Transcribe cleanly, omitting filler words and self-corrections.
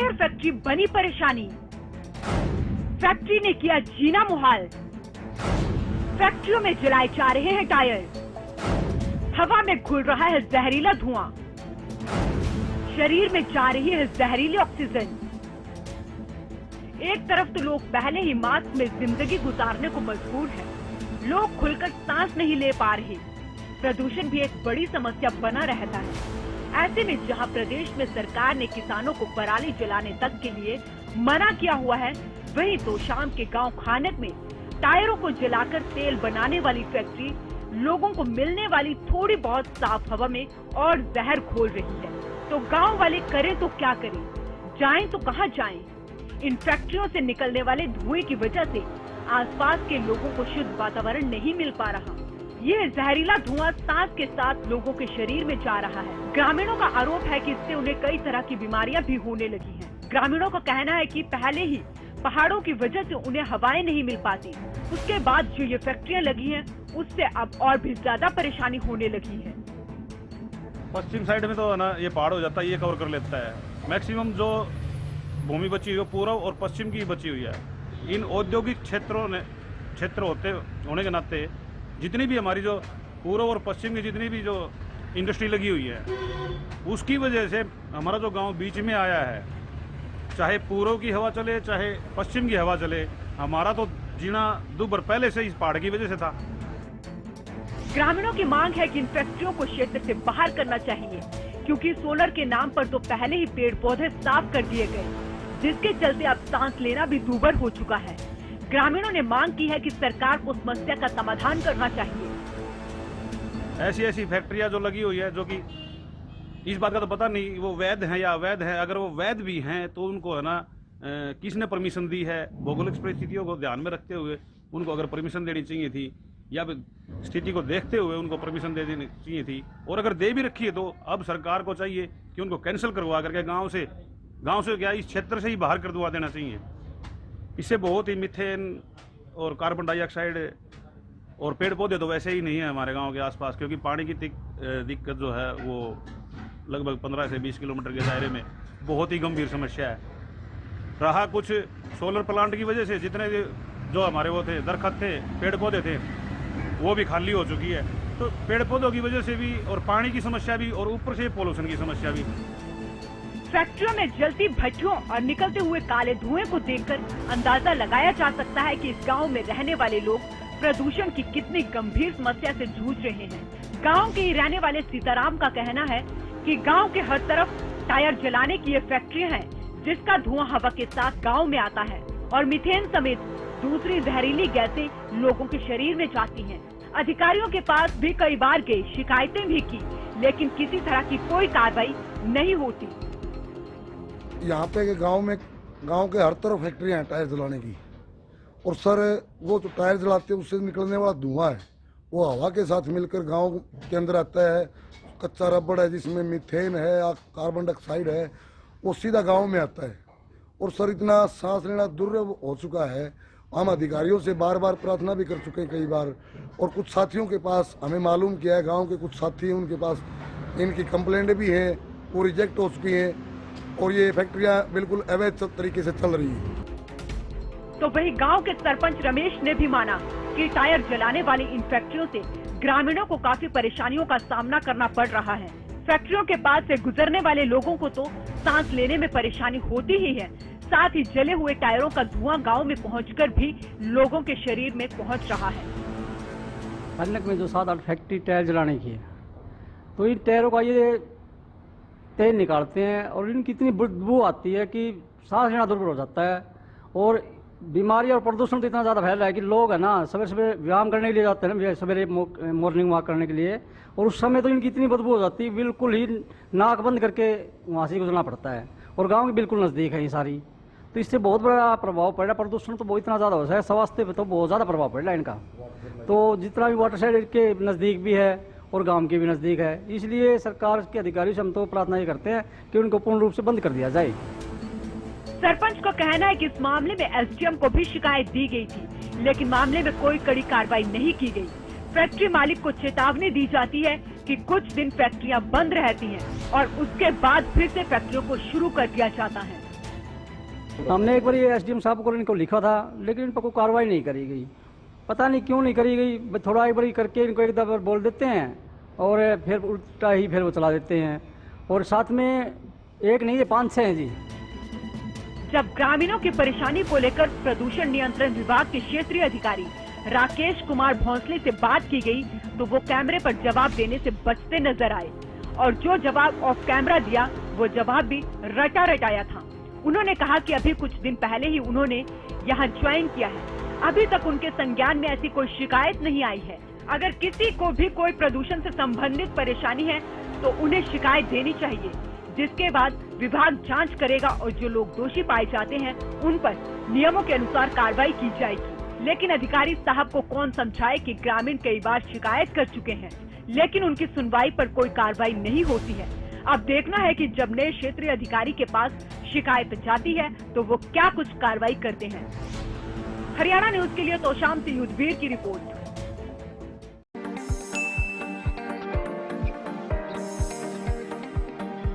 Tyre factory बनी परेशानी, factory ने किया जीना मुहाल, फैक्ट्रियों में जलाए जा रहे हैं टायर, हवा में घुल रहा है जहरीला धुआं, शरीर में जा रही है जहरीली ऑक्सीजन। एक तरफ तो लोग पहले ही मास्क में जिंदगी गुजारने को मजबूर हैं, लोग खुलकर सांस नहीं ले पा रहे, प्रदूषण भी एक बड़ी समस्या बना रहता है। ऐसे में जहां प्रदेश में सरकार ने किसानों को पराली जलाने तक के लिए मना किया हुआ है, वहीं तो शाम के गांव खानक में टायरों को जलाकर तेल बनाने वाली फैक्ट्री लोगों को मिलने वाली थोड़ी बहुत साफ हवा में और जहर घोल रही है। तो गांव वाले करें तो क्या करें, जाएं तो कहां जाएं? इन फैक्ट्रियों से निकलने वाले धुएं की वजह से आसपास के लोगों को शुद्ध वातावरण नहीं मिल पा रहा। ये जहरीला धुआं सांस के साथ लोगों के शरीर में जा रहा है। ग्रामीणों का आरोप है कि इससे उन्हें कई तरह की बीमारियां भी होने लगी हैं। ग्रामीणों का कहना है कि पहले ही पहाड़ों की वजह से उन्हें हवाएं नहीं मिल पाती, उसके बाद जो ये फैक्ट्रियां लगी हैं, उससे अब और भी ज्यादा परेशानी होने लगी है। पश्चिम साइड में तो है ना, ये पहाड़ हो जाता है, ये कवर कर लेता है। मैक्सिमम जो भूमि बची हुई है पूर्व और पश्चिम की बची हुई है। इन औद्योगिक क्षेत्र होने के नाते जितनी भी हमारी जो पूर्व और पश्चिम की जितनी भी जो इंडस्ट्री लगी हुई है, उसकी वजह से हमारा जो गांव बीच में आया है, चाहे पूर्व की हवा चले चाहे पश्चिम की हवा चले, हमारा तो जीना दुभर पहले से इस पहाड़ की वजह से था। ग्रामीणों की मांग है कि इन फैक्ट्रियों को क्षेत्र से बाहर करना चाहिए, क्योंकि सोलर के नाम पर तो पहले ही पेड़ पौधे साफ कर दिए गए, जिसके चलते अब सांस लेना भी दूभर हो चुका है। ग्रामीणों ने मांग की है कि सरकार को समस्या का समाधान करना चाहिए। ऐसी फैक्ट्रियां जो लगी हुई है, जो कि इस बात का तो पता नहीं वो वैध है या अवैध है। अगर वो वैध भी हैं तो उनको है ना किसने परमिशन दी है, भौगोलिक परिस्थितियों को ध्यान में रखते हुए उनको अगर परमिशन देनी चाहिए थी, या स्थिति को देखते हुए उनको परमिशन दे देनी चाहिए थी। और अगर दे भी रखी है तो अब सरकार को चाहिए कि उनको कैंसिल करवा करके गांव से क्या इस क्षेत्र से ही बाहर कर दवा देना चाहिए। इससे बहुत ही मीथेन और कार्बन डाइऑक्साइड और पेड़ पौधे तो वैसे ही नहीं है हमारे गांव के आसपास, क्योंकि पानी की दिक्कत जो है वो लगभग 15 से 20 किलोमीटर के दायरे में बहुत ही गंभीर समस्या है। रहा कुछ सोलर प्लांट की वजह से जितने जो हमारे वो थे दरख्त थे, पेड़ पौधे थे, वो भी खाली हो चुकी है। तो पेड़ पौधों की वजह से भी और पानी की समस्या भी और ऊपर से पोल्यूशन की समस्या भी। फैक्ट्रियों में जलती भट्टियों और निकलते हुए काले धुएं को देखकर अंदाजा लगाया जा सकता है कि इस गांव में रहने वाले लोग प्रदूषण की कितनी गंभीर समस्या से जूझ रहे हैं। गांव के ही रहने वाले सीताराम का कहना है कि गांव के हर तरफ टायर जलाने की ये फैक्ट्रियां हैं, जिसका धुआं हवा के साथ गांव में आता है और मीथेन समेत दूसरी जहरीली गैसें लोगों के शरीर में जाती हैं। अधिकारियों के पास भी कई बार गए, शिकायतें भी की, लेकिन किसी तरह की कोई कार्रवाई नहीं होती। यहाँ पे के गांव के हर तरफ फैक्ट्रियां हैं टायर जलाने की, और सर वो तो टायर जलाते हैं उससे निकलने वाला धुआं है वो हवा के साथ मिलकर गांव के अंदर आता है। कच्चा रबड़ है जिसमें मीथेन है, कार्बन डाइऑक्साइड है, वो सीधा गांव में आता है। और सर इतना सांस लेना दुर्लभ हो चुका है। हम अधिकारियों से बार बार प्रार्थना भी कर चुके हैं कई बार, और कुछ साथियों के पास हमें मालूम किया है, गाँव के कुछ साथी हैं उनके पास इनकी कंप्लेंट भी है, वो रिजेक्ट हो चुकी हैं, और ये फैक्ट्रियां बिल्कुल अवैध तरीके से चल रही है। तो वही गांव के सरपंच रमेश ने भी माना कि टायर जलाने वाली इन फैक्ट्रियों से ग्रामीणों को काफी परेशानियों का सामना करना पड़ रहा है। फैक्ट्रियों के पास से गुजरने वाले लोगों को तो सांस लेने में परेशानी होती ही है, साथ ही जले हुए टायरों का धुआं गाँव में पहुँचकर भी लोगों के शरीर में पहुँच रहा है। खानक में जो 7-8 फैक्ट्री टायर जलाने की है, तो इन टायरों का ये तेल निकालते हैं और इनकी इतनी बदबू आती है कि सांस लेना दुर्बल हो जाता है। और बीमारी और प्रदूषण तो इतना ज़्यादा फैल रहा है कि लोग है ना सवेरे सवेरे व्यायाम करने के लिए जाते हैं ना, सवेरे मॉर्निंग वॉक करने के लिए, और उस समय तो इनकी इतनी बदबू हो जाती है, बिल्कुल ही नाक बंद करके वहाँ से गुजरना पड़ता है। और गाँव के बिल्कुल नज़दीक है ये सारी, तो इससे बहुत बड़ा प्रभाव पड़ रहा है। प्रदूषण तो बहुत इतना ज़्यादा हो रहा है, स्वास्थ्य पर तो बहुत ज़्यादा प्रभाव पड़ रहा है इनका। तो जितना भी वाटर साइड के नज़दीक भी है और गांव के भी नज़दीक है, इसलिए सरकार के अधिकारियों से हम तो प्रार्थना ये करते हैं कि उनको पूर्ण रूप से बंद कर दिया जाए। सरपंच का कहना है कि इस मामले में एसडीएम को भी शिकायत दी गई थी, लेकिन मामले में कोई कड़ी कार्रवाई नहीं की गई। फैक्ट्री मालिक को चेतावनी दी जाती है कि कुछ दिन फैक्ट्रियां बंद रहती हैं और उसके बाद फिर से फैक्ट्रियों को शुरू कर दिया जाता है। हमने एक बार ये एसडीएम साहब को इनको लिखा था, लेकिन इन पर कोई कार्रवाई नहीं करी गई। पता नहीं क्यों नहीं करी गई। थोड़ा एक बार करके इनको एक दफा बोल देते हैं और फिर उल्टा ही फिर वो चला देते हैं। और साथ में एक नहीं, ये 5-6 हैं जी। जब ग्रामीणों की परेशानी को लेकर प्रदूषण नियंत्रण विभाग के क्षेत्रीय अधिकारी राकेश कुमार भोंसले से बात की गई, तो वो कैमरे पर जवाब देने से बचते नजर आए और जो जवाब ऑफ कैमरा दिया वो जवाब भी रटा रटाया था। उन्होंने कहा कि अभी कुछ दिन पहले ही उन्होंने यहाँ ज्वाइन किया है, अभी तक उनके संज्ञान में ऐसी कोई शिकायत नहीं आई है। अगर किसी को भी कोई प्रदूषण से संबंधित परेशानी है तो उन्हें शिकायत देनी चाहिए, जिसके बाद विभाग जांच करेगा और जो लोग दोषी पाए जाते हैं उन पर नियमों के अनुसार कार्रवाई की जाएगी। लेकिन अधिकारी साहब को कौन समझाए कि ग्रामीण कई बार शिकायत कर चुके हैं, लेकिन उनकी सुनवाई पर कोई कार्रवाई नहीं होती है। अब देखना है कि जब नए क्षेत्रीय अधिकारी के पास शिकायत जाती है तो वो क्या कुछ कार्रवाई करते हैं। हरियाणा न्यूज के लिए तोशाम से युद्धवीर की रिपोर्ट।